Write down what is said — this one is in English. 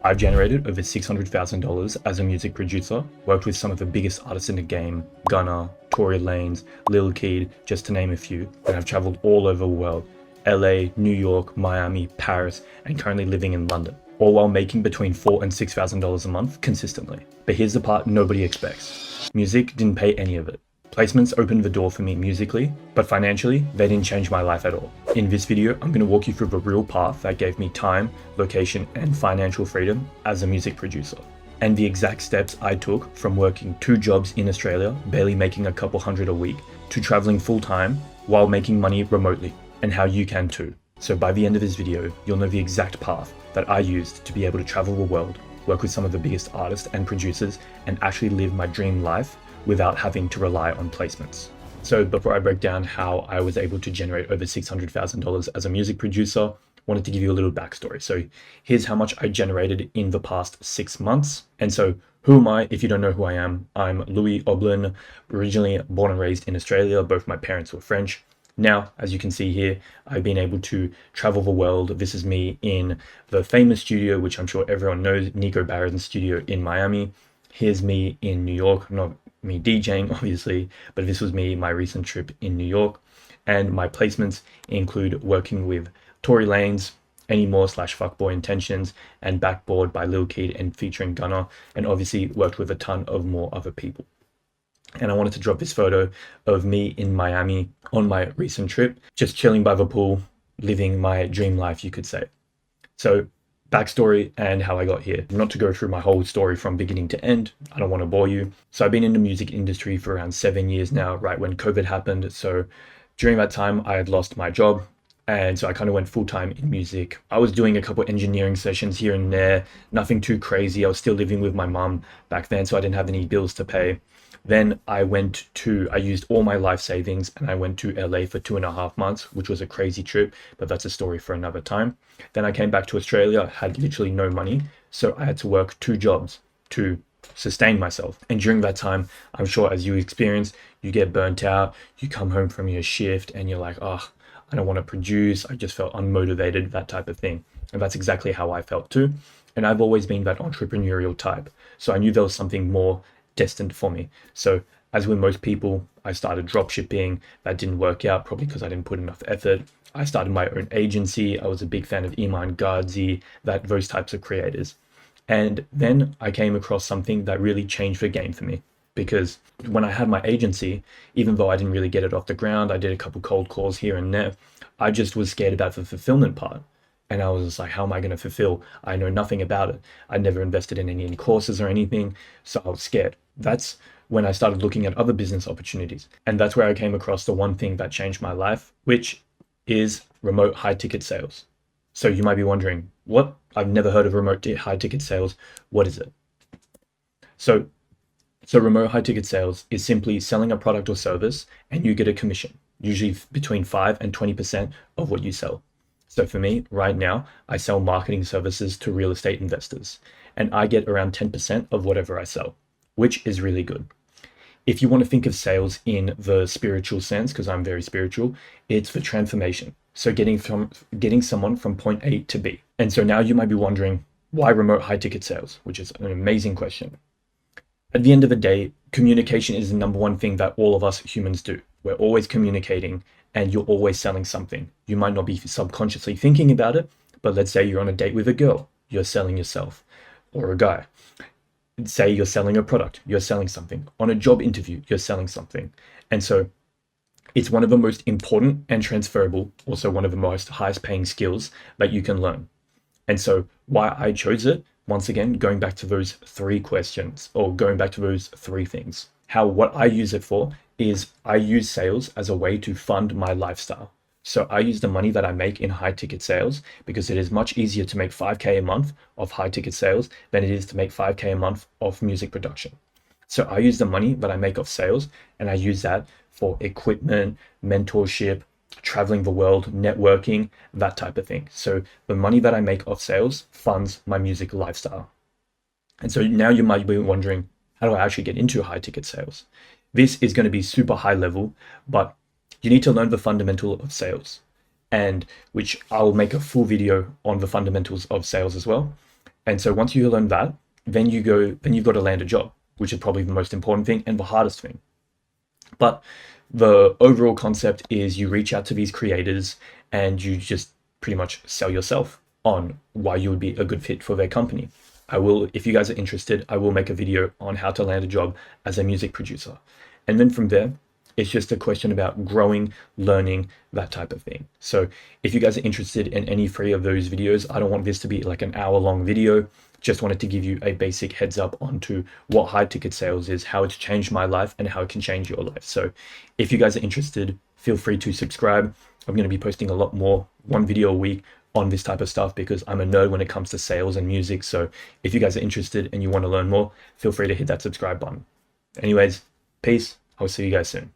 I've generated over $600,000 as a music producer, worked with some of the biggest artists in the game, Gunna, Tory Lanez, Lil Keed, just to name a few, and I've traveled all over the world, LA, New York, Miami, Paris, and currently living in London, all while making between $4,000 and $6,000 a month consistently. But here's the part nobody expects. Music didn't pay any of it. Placements opened the door for me musically, but financially, they didn't change my life at all. In this video, I'm going to walk you through the real path that gave me time, location, and financial freedom as a music producer, and the exact steps I took from working 2 jobs in Australia, barely making a couple hundred a week, to traveling full-time while making money remotely, and how you can too. So by the end of this video, you'll know the exact path that I used to be able to travel the world, work with some of the biggest artists and producers, and actually live my dream life without having to rely on placements. So before I break down how I was able to generate over $600,000 as a music producer, I wanted to give you a little backstory. So here's how much I generated in the past 6 months. And so who am I? If you don't know who I am, I'm Louis Oblin, originally born and raised in Australia. Both my parents were French. Now, as you can see here, I've been able to travel the world. This is me in the famous studio, which I'm sure everyone knows, Nico Barron's studio in Miami. Here's me in New York. Not me DJing, obviously, but this was me, my recent trip in New York. And my placements include working with Tory Lanez, Any More / Fuckboy Intentions, and Backboard by Lil Keed and featuring Gunna, and obviously worked with a ton of more other people. And I wanted to drop this photo of me in Miami on my recent trip, just chilling by the pool, living my dream life, you could say. So backstory and how I got here. Not to go through my whole story from beginning to end, I don't want to bore you. So I've been in the music industry for around 7 years now, right when COVID happened. So during that time, I had lost my job. And so I kind of went full-time in music. I was doing a couple engineering sessions here and there, nothing too crazy. I was still living with my mum back then, so I didn't have any bills to pay. Then I used all my life savings and I went to LA for 2.5 months, which was a crazy trip, but that's a story for another time. Then I came back to Australia, had literally no money. So I had to work 2 jobs to sustain myself. And during that time, I'm sure as you experience, you get burnt out, you come home from your shift and you're like, oh, I don't want to produce. I just felt unmotivated, that type of thing. And that's exactly how I felt too. And I've always been that entrepreneurial type. So I knew there was something more destined for me. So as with most people, I started drop shipping. That didn't work out, probably because I didn't put enough effort. I started my own agency. I was a big fan of Iman Gadzhi, those types of creators. And then I came across something that really changed the game for me. Because when I had my agency, even though I didn't really get it off the ground, I did a couple cold calls here and there, I just was scared about the fulfillment part. And I was just like, how am I going to fulfill? I know nothing about it. I never invested in any courses or anything, so I was scared. That's when I started looking at other business opportunities. And that's where I came across the one thing that changed my life, which is remote high ticket sales. So you might be wondering, what? I've never heard of remote high ticket sales. What is it? So remote high ticket sales is simply selling a product or service and you get a commission, usually between 5 and 20% of what you sell. So for me, right now, I sell marketing services to real estate investors, and I get around 10% of whatever I sell, which is really good. If you want to think of sales in the spiritual sense, because I'm very spiritual, it's the transformation. So getting someone from point A to B. And so now you might be wondering, why remote high ticket sales, which is an amazing question. At the end of the day, communication is the number one thing that all of us humans do. We're always communicating and you're always selling something. You might not be subconsciously thinking about it, but let's say you're on a date with a girl, you're selling yourself, or a guy. Say you're selling a product, you're selling something. On a job interview, you're selling something. And so it's one of the most important and transferable, also one of the most highest paying skills that you can learn. And so why I chose it, once again, going back to those 3 questions, or going back to those 3 things. What I use it for is I use sales as a way to fund my lifestyle. So I use the money that I make in high ticket sales because it is much easier to make 5K a month of high ticket sales than it is to make 5K a month of music production. So I use the money that I make off sales and I use that for equipment, mentorship, traveling the world, networking, that type of thing. So the money that I make off sales funds my music lifestyle. And so now you might be wondering, how do I actually get into high ticket sales? This is going to be super high level, but you need to learn the fundamental of sales, and which I'll make a full video on the fundamentals of sales as well. And so once you learn that, then you've got to land a job, which is probably the most important thing and the hardest thing. But the overall concept is you reach out to these creators and you just pretty much sell yourself on why you would be a good fit for their company. If you guys are interested, I will make a video on how to land a job as a music producer. And then from there, it's just a question about growing, learning, that type of thing. So if you guys are interested in any three of those videos, I don't want this to be like an hour-long video. Just wanted to give you a basic heads up onto what high ticket sales is, how it's changed my life, and how it can change your life. So if you guys are interested, feel free to subscribe. I'm going to be posting a lot more, one video a week on this type of stuff because I'm a nerd when it comes to sales and music. So if you guys are interested and you want to learn more, feel free to hit that subscribe button. Anyways, peace. I'll see you guys soon.